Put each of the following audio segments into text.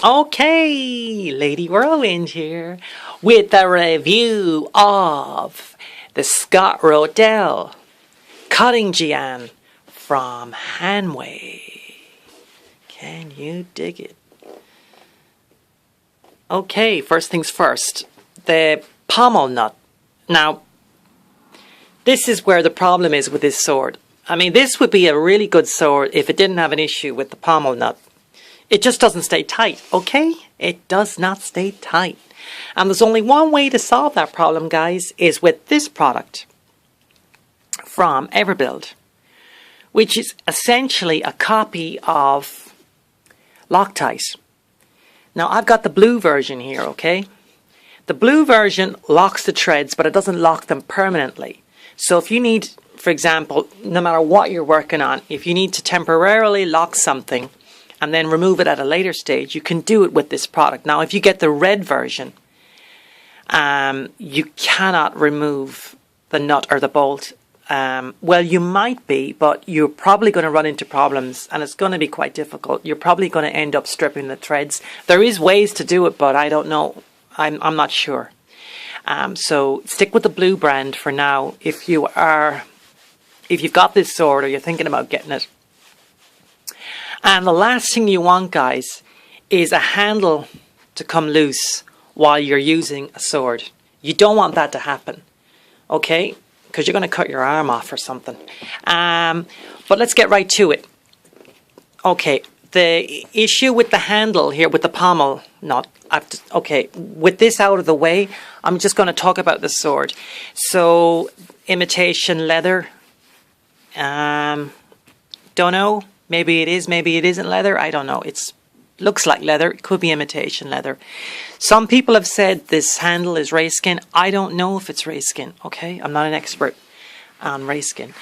Okay, Lady Whirlwind here with a review of the Scott Rodell cutting Jian from Hanwei. Can you dig it? Okay, first things first, the pommel nut. Now, this is where the problem is with this sword. I mean, this would be a really good sword if it didn't have an issue with the pommel nut. It just doesn't stay tight, okay? It does not stay tight. And there's only one way to solve that problem, guys, is with this product from Everbuild, which is essentially a copy of Loctite. Now, I've got the blue version here, okay? The blue version locks the threads, but it doesn't lock them permanently. So if you need, for example, no matter what you're working on, if you need to temporarily lock something and then remove it at a later stage, you can do it with this product. Now, if you get the red version, you cannot remove the nut or the bolt. Well, you might be, but you're probably going to run into problems and it's going to be quite difficult. You're probably going to end up stripping the threads. There is ways to do it, but I don't know. I'm not sure. So stick with the blue brand for now if you've got this sword or you're thinking about getting it. And the last thing you want, guys, is a handle to come loose while you're using a sword. You don't want that to happen, okay? Because you're going to cut your arm off or something. But let's get right to it. Okay, the issue with the handle here, with the pommel nut, okay, with this out of the way, I'm just going to talk about the sword. So, imitation leather. Don't know. Maybe it is, maybe it isn't leather. I don't know. It looks like leather. It could be imitation leather. Some people have said this handle is ray skin. I don't know if it's ray skin, okay? I'm not an expert on ray skin.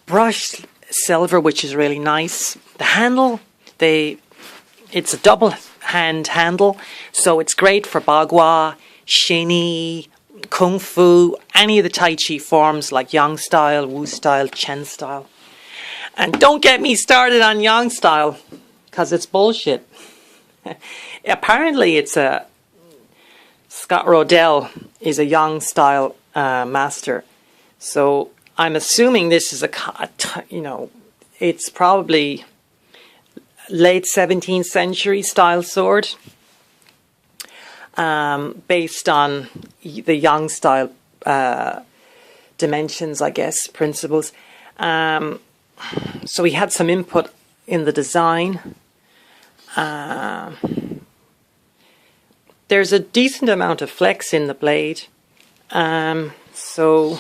Brushed silver, which is really nice. The handle, it's a double hand handle, so it's great for bagua, shini, kung fu, any of the tai chi forms like yang style, wu style, Chen style. And don't get me started on yang style, because it's bullshit. Apparently it's Scott Rodell is a yang style master. So I'm assuming this is it's probably late 17th century style sword. Based on the yang style dimensions, I guess, principles. So he had some input in the design. There's a decent amount of flex in the blade. So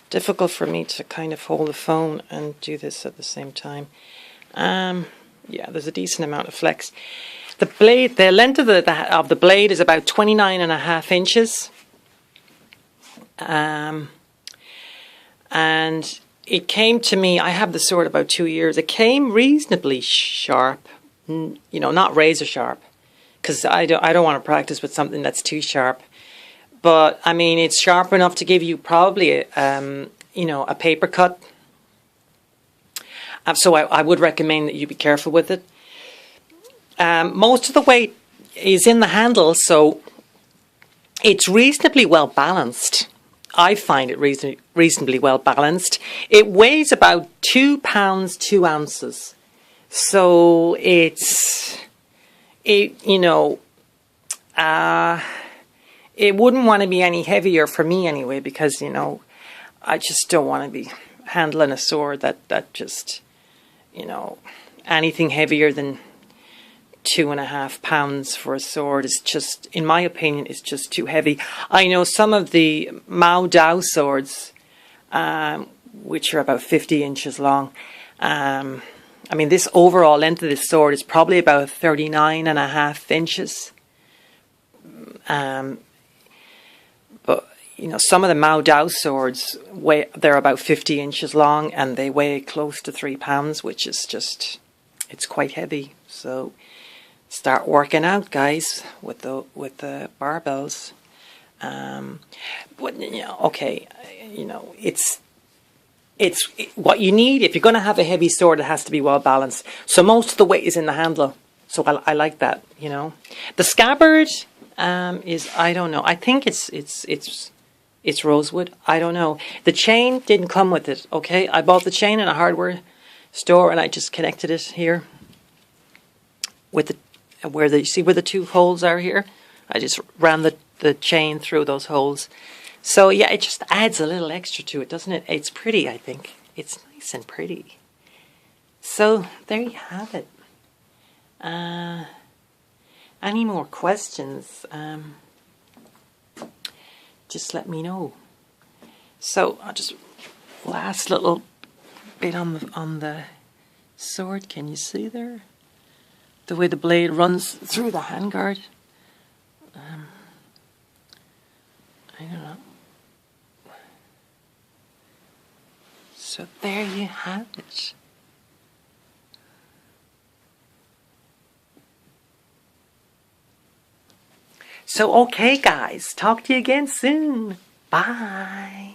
difficult for me to kind of hold the phone and do this at the same time. Yeah, there's a decent amount of flex. The blade, the length of the blade is about 29.5 inches. And it came to me, I have the sword about 2 years. It came reasonably sharp, not razor sharp, because I don't want to practice with something that's too sharp. But I mean, it's sharp enough to give you probably a paper cut. So I would recommend that you be careful with it. Most of the weight is in the handle, so it's reasonably well balanced. I find it reasonably well balanced. It weighs about 2 pounds, 2 ounces. So it wouldn't want to be any heavier for me anyway, because, I just don't want to be handling a sword that just, anything heavier than 2.5 pounds for a sword is just, in my opinion, is just too heavy. I know some of the Mao Dao swords, which are about 50 inches long. I mean, this overall length of this sword is probably about 39.5 inches. But, some of the Mao Dao swords, they're about 50 inches long and they weigh close to 3 pounds, which is just, it's quite heavy. So start working out, guys, with the barbells. Okay, it's what you need. If you're going to have a heavy sword, it has to be well balanced. So most of the weight is in the handle. So I like that, you know. The scabbard is, I don't know. I think it's rosewood. I don't know. The chain didn't come with it. Okay, I bought the chain in a hardware store and I just connected it here with the you see where the two holes are here. I just ran the chain through those holes. So yeah, it just adds a little extra to it, doesn't it? It's pretty, I think. It's nice and pretty. So there you have it. Any more questions? Just let me know. So I'll just last little bit on the sword. Can you see there? The way the blade runs through the handguard. I don't know. So there you have it. So okay guys, talk to you again soon. Bye.